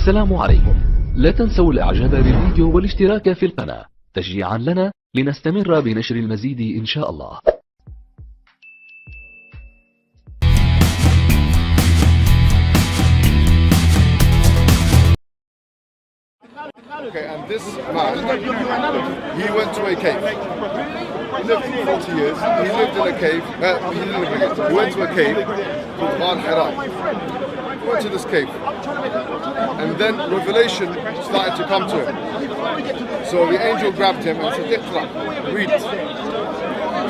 السلام عليكم. لا تنسوا الاعجاب بالفيديو والاشتراك في القناة تشجيعا لنا لنستمر بنشر المزيد ان شاء الله. Okay, and this man, he went to a cave. He lived for 40 years. He lived in a cave. He went to a cave called Al-Hira. He went to this cave. And then revelation started to come to him. So the angel grabbed him and said, "Iqra, read."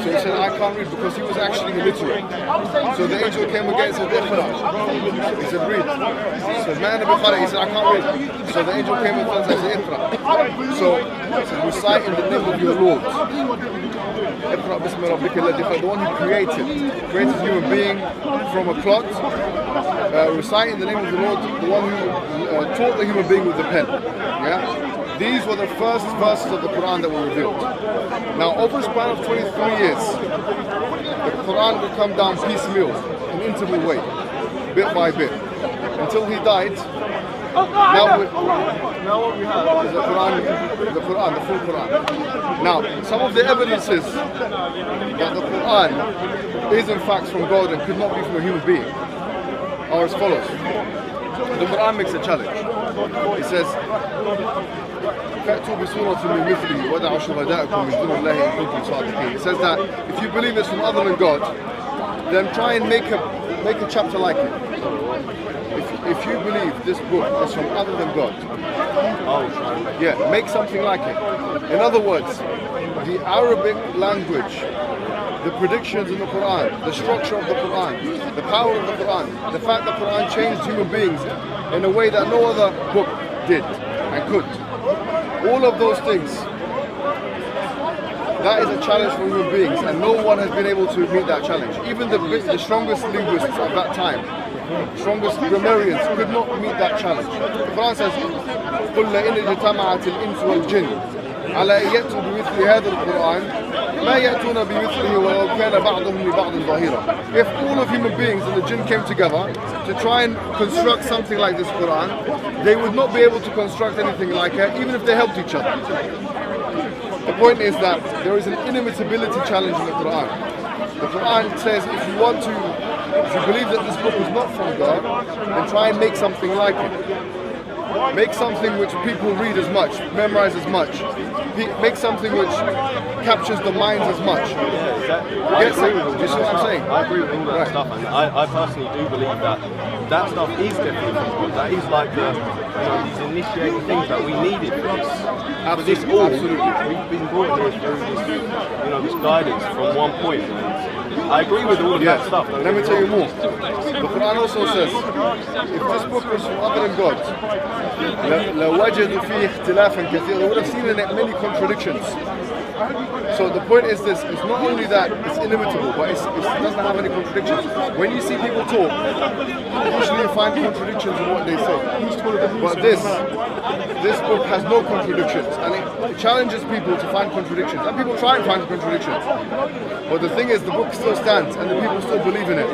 So he said, "I can't read," because he was actually illiterate. So the angel came again and said, "Iqra." He said, "Read." He said, "Man, he said, "I can't read." So the angel came and said, "Iqra." So recite in the name of your Lord. Iqra bismi rabbika alladhi khalaq, the one who created human being from a clot. Recite in the name of the Lord, the one who taught the human being with the pen. Yeah. These were the first verses of the Quran that were revealed. Now, over a span of 23 years, the Quran would come down piecemeal, in an interval way, bit by bit, until he died. Now what we have is the full Quran. Now, some of the evidences that the Quran is in fact from God and could not be from a human being are as follows. The Quran makes a challenge. It says, فَأْتُوا بِسُورَةٍ مِّن مِثْلِهِ وَدَعُوا شُهَدَاءَكُم مِّن دُونِ اللَّهِ إِن كُنتُمْ صَادِقِينَ. It says that if you believe it's from other than God, then try and make a chapter like it. If you believe this book is from other than God, make something like it. In other words, the Arabic language, the predictions in the Quran, the structure of the Quran, the power of the Quran, the fact that the Quran changed human beings in a way that no other book did and could. All of those things, that is a challenge for human beings, and no one has been able to meet that challenge. Even the strongest linguists of that time, strongest grammarians, could not meet that challenge. The Quran says, قُلْ لَإِنْ اجْتَمَعَتِ الْإِنسُ وَالْجِنُّ عَلَى أَن يَأْتُوا بِمِثْلِ هَذَا الْقُرْآنِ مَا يَأْتُونَ بِمِثْلِهِ وَلَوْ كَانَ بَعْضُهُمْ لِبَعْضٍ ظَهِيرًا. If all of human beings and the jinn came together to try and construct something like this Quran, they would not be able to construct anything like it, even if they helped each other. The point is that there is an inimitability challenge in the Quran. The Quran says if you believe that this book is not from God, then try and make something like it. Make something which people read as much, memorize as much. Make something which captures the minds as much. Do you see what I'm saying? I agree with all that stuff, and I personally do believe that stuff is definitely from God. That is like these initiating things that we needed for this. Absolutely. We've been brought here through this guidance from one point. I agree with all of that stuff. Let me tell you more. The Quran also says, if this book was from other than God, لَوَجَدُوا فِيهِ اخْتِلَافًا كَثِيرًا, they would have seen in it many contradictions. So the point is this, it's not only that it's inimitable, but it doesn't have any contradictions. When you see people talk, usually you find contradictions in what they say. But this book has no contradictions, and it challenges people to find contradictions. And people try and find contradictions. But the thing is, the book still stands, and the people still believe in it.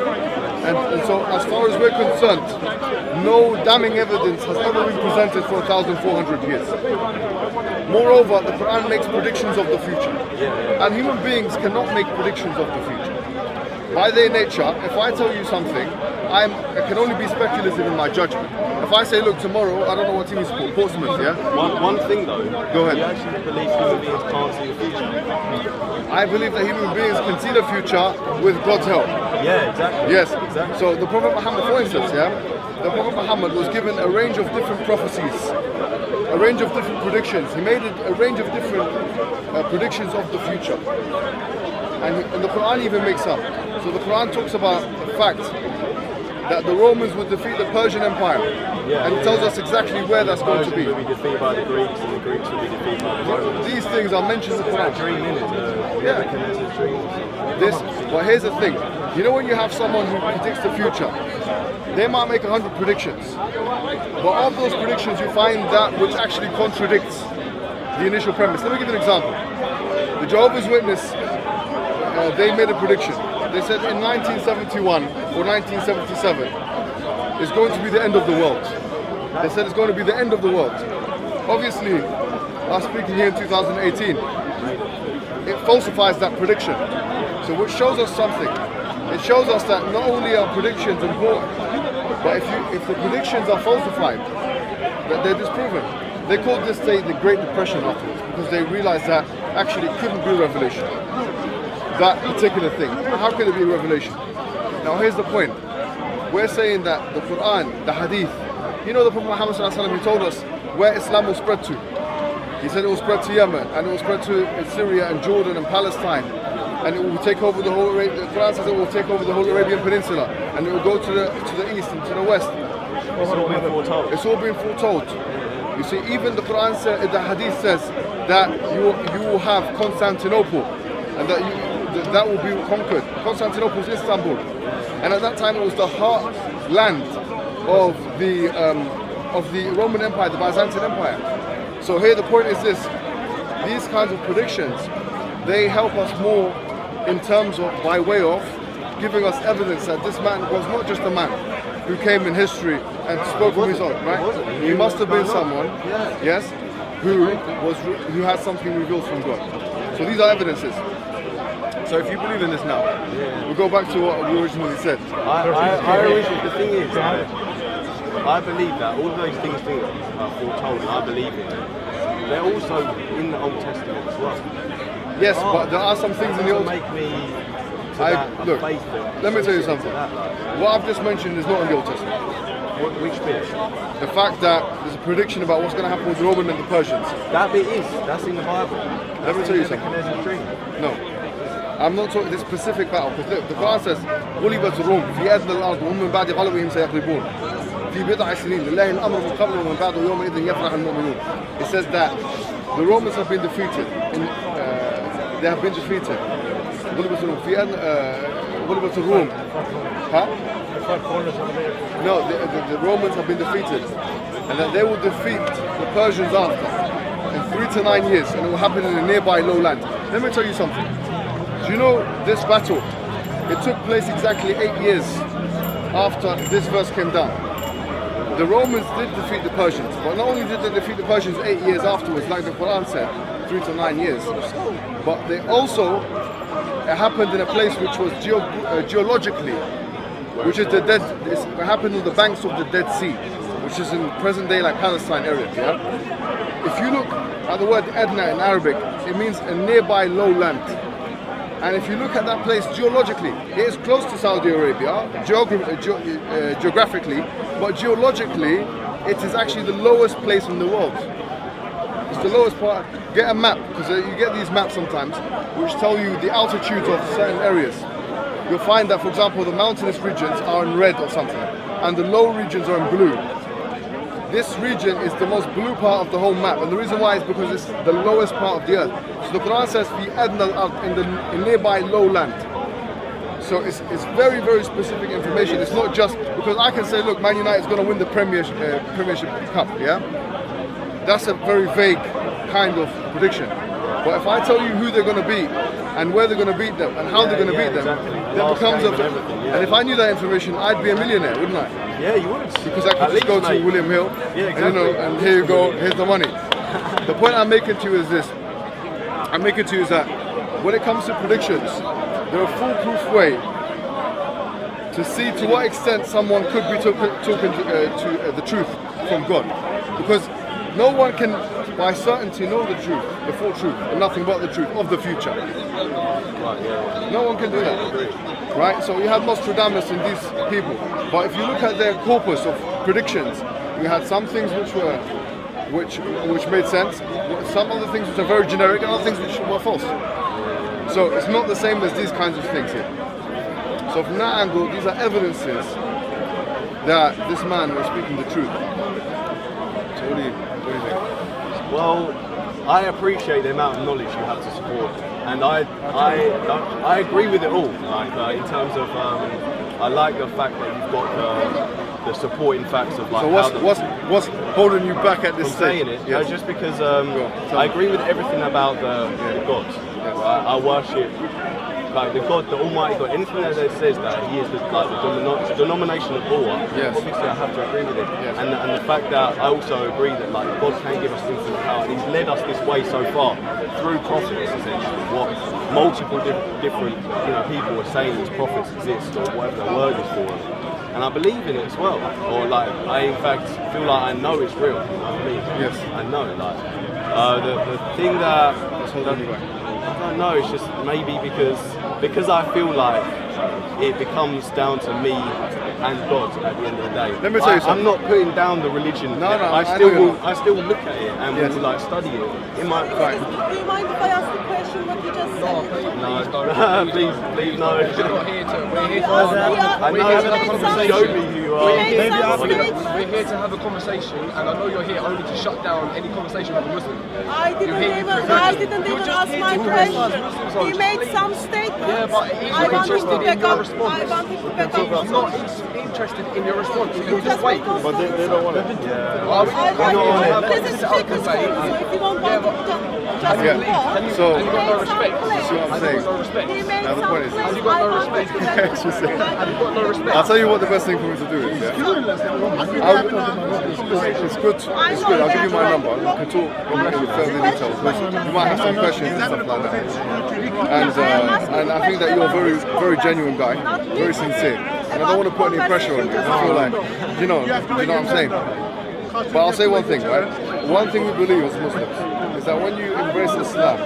And so, as far as we're concerned, no damning evidence has ever been presented for 1,400 years. Moreover, the Quran makes predictions of the future. And human beings cannot make predictions of the future. By their nature, if I tell you something, I can only be speculative in my judgment. If I say, look, tomorrow, I don't know what team you support, Portsmouth, yeah? One thing though, go ahead. You actually believe human beings can't see the future? I believe that human beings can see the future with God's help. Yeah, exactly. Yes, exactly. So the Prophet Muhammad, for instance, the Prophet Muhammad was given a range of different prophecies, a range of different predictions. He made a range of different predictions of the future. And the Quran even makes some. So the Quran talks about the fact that the Romans would defeat the Persian Empire. And it tells us exactly where that's going to be. Will be defeated by the Greeks, and the Greeks will be defeated by the Romans. These things are mentioned in the Quran. Dream, But here's the thing. You know when you have someone who predicts the future, they might make 100 predictions. But of those predictions, you find that which actually contradicts the initial premise. Let me give you an example. The Jehovah's Witness, they made a prediction. They said in 1971 or 1977 is going to be the end of the world. They said it's going to be the end of the world. Obviously, us speaking here in 2018, it falsifies that prediction. So which shows us something. It shows us that not only are predictions important, but if the predictions are falsified, that they're disproven. They called this state the Great Depression afterwards because they realized that actually it couldn't be a revelation. That particular thing. How could it be a revelation? Now here's the point. We're saying that the Quran, the Hadith, you know the Prophet Muhammad ﷺ, he told us where Islam will spread to. He said it will spread to Yemen, and it will spread to Syria and Jordan and Palestine, and it will take over the whole. The Quran says it will take over the whole Arabian Peninsula, and it will go to the east and to the west. It's all been foretold. It's all been foretold. You see, even the Quran says, the Hadith says that you will have Constantinople, and that will be conquered. Constantinople is Istanbul, and at that time it was the heartland of the Roman Empire, the Byzantine Empire. So here the point is this: these kinds of predictions, they help us more in terms of, by way of giving us evidence that this man was not just a man who came in history and spoke from his own, right? He must have been someone, yes, who had something revealed from God. So these are evidences. So if you believe in this now, we'll go back to what we originally said. The thing is, I believe that all those things that are foretold, and I believe in them, they're also in the Old Testament as well. Yes, but there are some things in the Old Testament. Look, let me tell you something. What I've just mentioned is not in the Old Testament. Which bit? The fact that there's a prediction about what's going to happen with the Roman and the Persians. That bit is. That's in the Bible. Let me tell you something. No. I'm not talking this specific battle, because look, the Quran says غُلِبَتِ الرُّومُ فِي أَدْنَى الْأَرْضِ وَهُمْ مِنْ بَعْدِ غَلَبِهِمْ سَيَغْلِبُونَ فِي بِضْعِ سِنِينَ لِلَّهِ الْأَمْرُ مِنْ قَبْلُ وَمِنْ بَعْدُ وَيَوْمَئِذٍ يَفْرَحُ الْمُؤْمِنُونَ. It says that the Romans have been defeated. They have been defeated. غُلِبَتِ الرُّومُ. No, the Romans have been defeated, and that they will defeat the Persians after in 3 to 9 years, and it will happen in a nearby lowland. Let me tell you something. Do you know this battle? It took place exactly 8 years after this verse came down. The Romans did defeat the Persians, but not only did they defeat the Persians 8 years afterwards, like the Quran said, 3 to 9 years, but they also, it happened in a place which was geologically, which is it happened on the banks of the Dead Sea, which is in present day like Palestine area. Yeah? If you look at the word Adna in Arabic, it means a nearby lowland. And if you look at that place geologically, it is close to Saudi Arabia, geographically, but geologically, it is actually the lowest place in the world. It's the lowest part. Get a map, because you get these maps sometimes, which tell you the altitudes of certain areas. You'll find that, for example, the mountainous regions are in red or something, and the low regions are in blue. This region is the most blue part of the whole map, and the reason why is because it's the lowest part of the earth. So the Quran says, "Fi adna al-ard," in the nearby lowland. So it's very, very specific information. It's not just because I can say, look, Man United is going to win the Premiership Cup. Yeah, that's a very vague kind of prediction. But if I tell you who they're going to beat and where they're going to beat them and how they're going to beat them, that becomes a. And if I knew that information, I'd be a millionaire, wouldn't I? Yeah, you would. Because I could just go to William Hill, and here you go, here's the money. The point I'm making to you is this. I'm making to you is that when it comes to predictions, there are a foolproof way to see to what extent someone could be talking to the truth from God. Because no one can, by certainty, know the truth, the full truth, and nothing but the truth of the future. No one can do that. Right? So you had Nostradamus and these people. But if you look at their corpus of predictions, you had some things which made sense, some other things which are very generic, and other things which were false. So it's not the same as these kinds of things here. So from that angle, these are evidences that this man was speaking the truth. So what do you think? Well, I appreciate the amount of knowledge you have to support, and I agree with it all. Like in terms of, I like the fact that you've got the supporting facts of like. So what's holding you back at this stage? Saying it, yes. Just because I agree with everything about the gods. Yes. I worship like the God, the Almighty God, anything that says that He is the denomination of all, obviously I have to agree with it. Yes. And the fact that I also agree that like God can give us infinite power, and He's led us this way so far through prophets, essentially. What multiple different people are saying these prophets exist, or whatever the word is for them. And I believe in it as well. Or like I in fact feel like I know it's real. I believe. Yes. I know. Like the thing that I don't know, it's just maybe because I feel like it becomes down to me and God at the end of the day. Let me tell you something. I'm not putting down the religion. No, I still will look at it and will like study it. In my Do you mind if I ask the question what you just said? No, please no. We're here to I know. Show me who you are. We're here to have a conversation, and I know you're here only to shut down any conversation with a Muslim. I didn't even ask my question. He made some statements. Yeah, but I want him to back up. He's not interested in your response. You can just wait. But they don't want it. This is speaker's phone, so if you don't want to just So, you got no respect. see what I'm saying? No respect. He made Now the some point is, claims. You got no respect. I You got no respect. I'll tell you what the best thing for me to do is. Yeah? It's good. It's good. I'll give you my number. You can talk in further details. You might have some questions and stuff like that. And I think that you're a very genuine guy, very sincere. And I don't want to put any pressure on you. I feel like, you know what I'm saying. But I'll say one thing, right? One thing we believe as Muslims is that when you embrace Islam,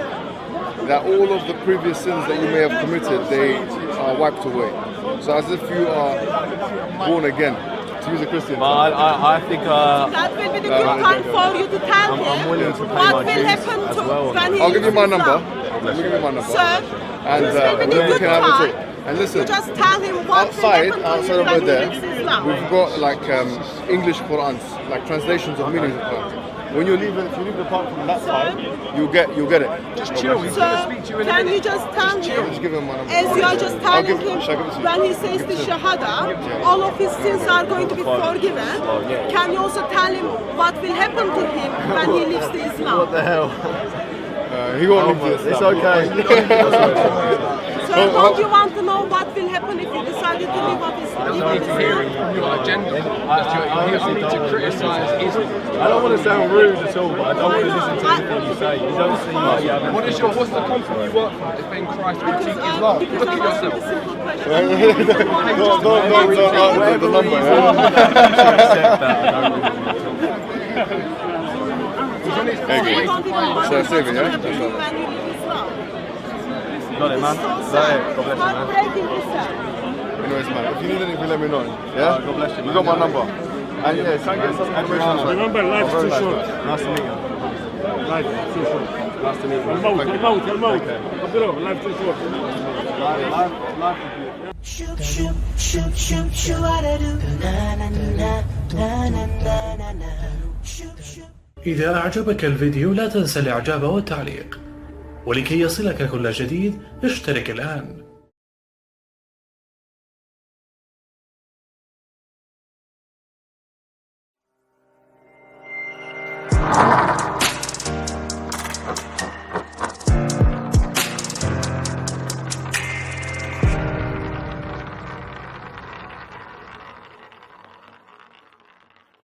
that all of the previous sins that you may have committed, they are wiped away. So as if you are born again, to use a Christian. But I think that will be the good time for you to tell I'm willing to him pay what my will dues happen as to well. when he I'll give you my leaves number. Islam. I'll give you my number. Sir, And this will be the we good can have a time. talk. And listen, You just tell him what outside will happen to him over when he there, leaves Islam. we've got like English Qurans, like translations of meanings of Quran. When you leave if you leave the park from that side, you'll get it. Just chill. He's So, going to speak to you in a can minute. you just tell him, Just give him my number. as you are just telling him, shall I give it to you? when he says the Shahada, all of his sins are going to be forgiven. Can you also tell him what will happen to him when he leaves the Islam? what the hell? He won't leave this. It's okay. So don't you want to know what will happen if you decided to leave off Islam? I need to hear your agenda. You're here only to criticise Islam. I don't want to sound rude at all, but I don't want to listen to anything you say. You don't seem like you have What's the company you work for? Defend Christ, critique Islam. Look at yourself. Don't the number. So save it, yeah? Got it, man. Is that it? God bless you, man. Anyways, man, if you need anything, let me know. Yeah? God bless you, man. You got my number. And yeah, try and get some information. Remember, life's too short. Nice to meet you. Life is too short. Nice to meet you. الموت. Life too short. Life is beautiful. Shoot, shoot, shoot, shoot, shoot, what I do. Na na na na na na na. Shoot, shoot. إذا أعجبك الفيديو لا تنسى الإعجاب والتعليق، ولكي يصلك كل جديد اشترك الآن.